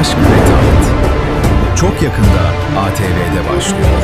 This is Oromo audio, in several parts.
Aşk ve Taht çok yakında ATV'de başlıyor.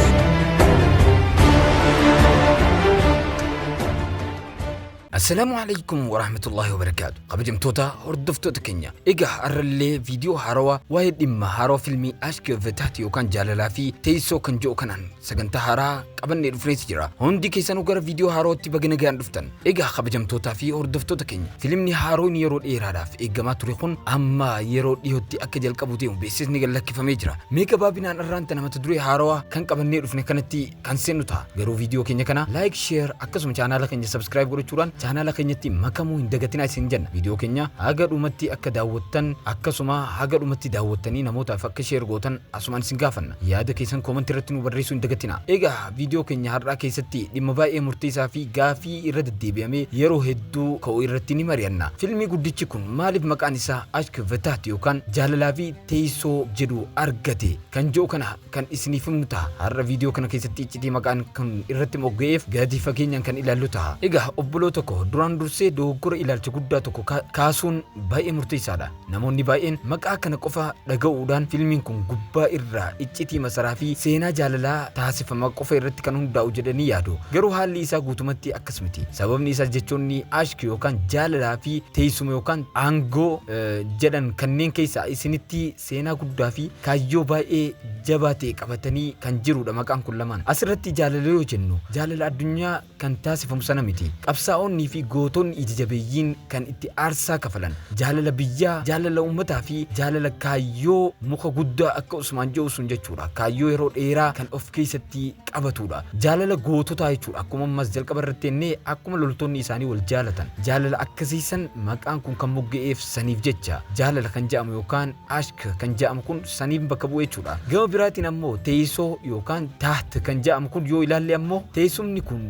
السلام عليكم ورحمة الله وبركاته. قبجمتوتا هردفتوتا كينيا إيجا أرلي فيديو هاروا واحد إما هارو فيلمي أشك فتحتي وكان جاللا في تيسو كان جو كانان سجنتا هارا قبلني رفريس جرا هندي كيسانو غير فيديو هارو تبغى نجان رفتن إيجا قبجمتوتا في هردفتوتا كينيا فيلمني هارو نيرو إيرادا في إيجا ما تريخون أما يرو يهودي أكجل كابوتيهم بيسيس نيجا لك كيف ميجرا ميكا بابنا الرانتا نما تدري هاروا كان قبلني رفني كانتي كان سنوتا غيرو فيديو كينيا كنا لايك شير أكسم channel كينيا سبسكرايب غورو چوران channel keenyatti makamuu hin dagatinaa isin jenna. Viidiyoo keenya haga dhumatti akka daawwattan akkasuma haga dhumatti daawwattanii namootaaf akka share gootan asumaan isin gaafanna. Yaada keessan comment irratti nu barreessuu hin dagatinaa. Egaa viidiyoo keenya har'aa keessatti dhimma baay'ee murteessaa fi gaafii irra deddeebi'amee yeroo hedduu ka'uu irratti ni mari'anna. Filmii guddichi kun maaliif maqaan isaa Ashk Vetaat yookaan jaalalaa fi teessoo jedhu argate kan jiru kana kan isiniif himnu ta'a. Har'a viidiyoo kana keessatti iccitii maqaan kun irratti mogga'eef gadi fageenyaan kan ilaallu ta'a. Egaa obboloota koo duraan dursee dogoggora ilaalcha guddaa tokko kaasuun baay'ee murteessaadha. Namoonni baay'een maqaa kana qofa dhaga'uudhaan filmiin kun gubbaa irraa iccitii masaraa fi seenaa jaalalaa taasifama qofa irratti kan hundaa'u jedhanii yaadu. Garuu haalli isaa guutumatti akkas miti. Sababni isaas jechoonni ashk yookaan jaalalaa fi teessuma yookaan aangoo jedhan kanneen keessaa isinitti seenaa guddaa fi kaayyoo baay'ee jabaa ta'e qabatanii kan jirudha maqaan kun lamaan. Asirratti jaalala yoo jennu jaalala addunyaa kan taasifamu sana miti. Qabsaa'onni fi gootonni ija jabeeyyiin kan itti aarsaa kafalan jaalala biyyaa jaalala uummataa fi jaalala kaayyoo muka guddaa akka Usmaan jedhu sun jechuudha. Kaayyoo yeroo dheeraa kan of keessatti qabatudha. Jaalala goototaa jechuudha. Akkuma ammas jalqaba irratti ennee akkuma loltoonni isaanii wal jaalatan jaalala akkasiisan maqaan kun kan mogga'eef saniif jecha jaalala kan jedhamu yookaan ashk kan jedhamu kun saniif bakka bu'e jechuudha. Gama biraatiin ammoo teessoo yookaan taht kan jedhamu kun yoo ilaalle ammoo teessumni kun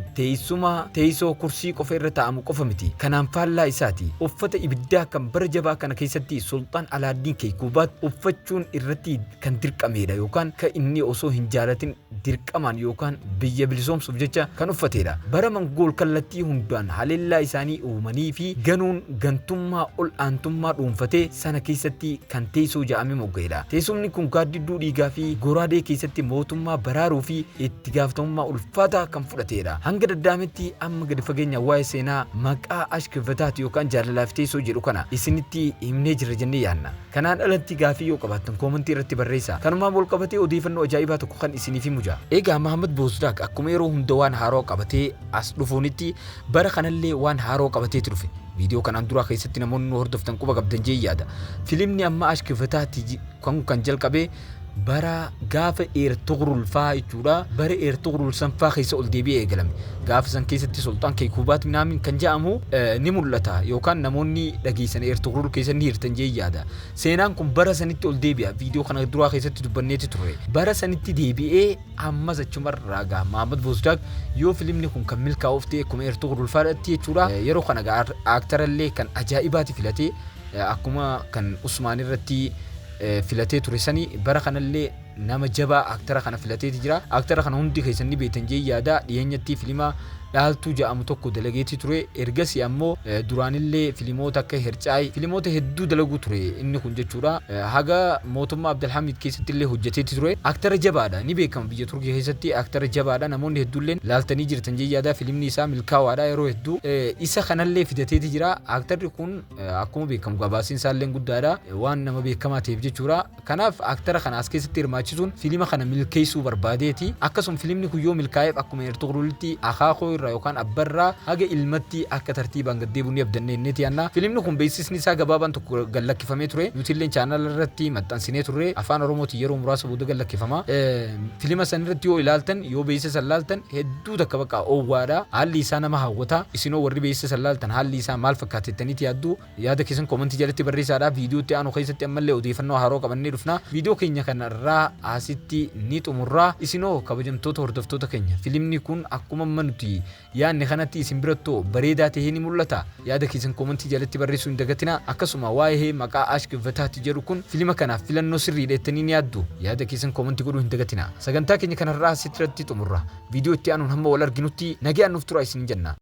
teessoo kursii qofa irra taa'amu qofa miti. Kanaan faallaa isaati. Uffata ibiddaa kan bara jabaa kana keessatti Sultaan Alaaddiin Keekubaat uffachuun irratti kan dirqameedha yookaan kan inni osoo hin jaalatin dirqamaan yookaan biyya bilisoomsuuf jecha kan uffatedha. Bara Mongool kallattii hundaan haleellaa isaanii uumanii fi ganuun gantummaa ol aantummaa dhuunfatee sana keessatti kan teessoo jedhamee mogga'edha. Teessumni kun gaaddidduu dhiigaa fi goraadee keessatti mootummaa baraaruu fi itti gaafatamummaa ulfaataa kan fudhatedha. Hanga daddaametti amma gadi fageenya waa'ee seenaa maqaa Ashk Vetaat yookaan jaalalaa fi teessoo jedhu kana isinitti himnee jirra jennee yaadna. Kanaan alatti gaafii yoo qabaattan koomentii irratti barreessaa. Kanumaan wal qabatee odeeffannoo ajaa'ibaa tokko kan isiniif himu jira. Egaa Mahammad Boozdaaq akkuma yeroo hunda waan haaroo qabatee as dhufuunitti bara kanallee waan haaroo qabatee dhufe. Viidiyoo kanaan dura keessatti namoonni hordoftan quba qabdan jee yaada. Filimni amma Ashk Vetaat kan jalqabee bara gaafa Ertugrul faa jechuudha. Bara Ertugrul san faa keessa ol deebi'ee eegalame. Gaafa san keessatti Sultaan Keekubaat minaamin kan jedhamu ni mul'ata yookaan namoonni dhageessan Ertugrul keessa ni hirtan jee yaada. Seenaan kun bara sanitti ol deebi'a. Viidiyoo kana dura keessatti dubbanneeti ture. Bara sanitti deebi'ee ammas achumarraa gaa Mahammad Boozdaaq yoo filimni kun kan milkaa'uuf ta'e akkuma Ertugrul faadhatti jechuudha. Yeroo kana gaa aaktarallee kan ajaa'ibaati filatee akkuma kan Usmaan irratti filatee ture sanii bara kanallee nama jabaa aktara kana filateeti jira. Aktara kana hundi keessan ni beektan jee yaada. Dhiyeenyatti filima dhaaltuu jedhamu tokko dalageeti ture. Ergasii ammoo duraanillee filimoota akka Hercaay filimoota hedduu dalaguu ture inni kun jechuudha. Haga mootummaa Abdulhamid keessatti illee hojjeteeti ture. Aktara jabaadha ni beekama biyya Turkii keessatti aktara jabaadha. Namoonni hedduulleen laaltanii jirtan jee yaada. Filimni isaa milkaa'aadha yeroo hedduu isa kanallee fidateeti jira. Aktarri kun akkuma beekamu gabaasiin isaallee guddaadha waan nama beekamaa ta'eef jechuudha. Kanaaf aktara kana as keessatti hirmaachisuun filima kana milkeessuu barbaadeeti. Akkasuma filimni kun yoo milkaa'eef akkuma Ertugrultti akaakoo irraa yookaan abbarraa haga ilmatti akka tartiibaan gaddeebuun ni abdannee inneeti yaanna. Filimni kun beeksisni isaa gabaabaan tokko gallakkifamee ture. Nuti illee chaanal irratti maxxansinee turre afaan Oromooti yeroo muraasa booda gallakkifama. Filima san irratti yoo ilaaltan yoo beeksisa ilaaltan hedduu takka bakka oowwaadha. Haalli isaa nama hawwata. Isinoo warri beeksisa ilaaltan haalli isaa maal fakkaatettaniiti yaaddu. Yaada keessan koomentii jalatti barreessaadha. Viidiyootti aanu keessatti ammallee odeeffannoo haaroo qabannee dhufna. Viidiyoo keenya kanarraa asitti ni xumurraa. Isinoo kabajamtoota hordoftoota keenya filimni kun akkuma nuti yaanne kanatti isin biratto bareedaa ta'ee ni mul'ata. Yaada keessan koomentii jalatti barreessuu hin dagatina. Akkasuma waa'ee maqaa Ashk Vetaat jedhu kun filima kanaaf filannoo sirriidha jettanii ni yaaddu. Yaada keessan koomentii godhuu hin dagatina. Sagantaa keenya kanarraa asitti xumurra. Viidiyoo itti aanuun hamma wal arginutti nagaan nuuf turaa isin jenna.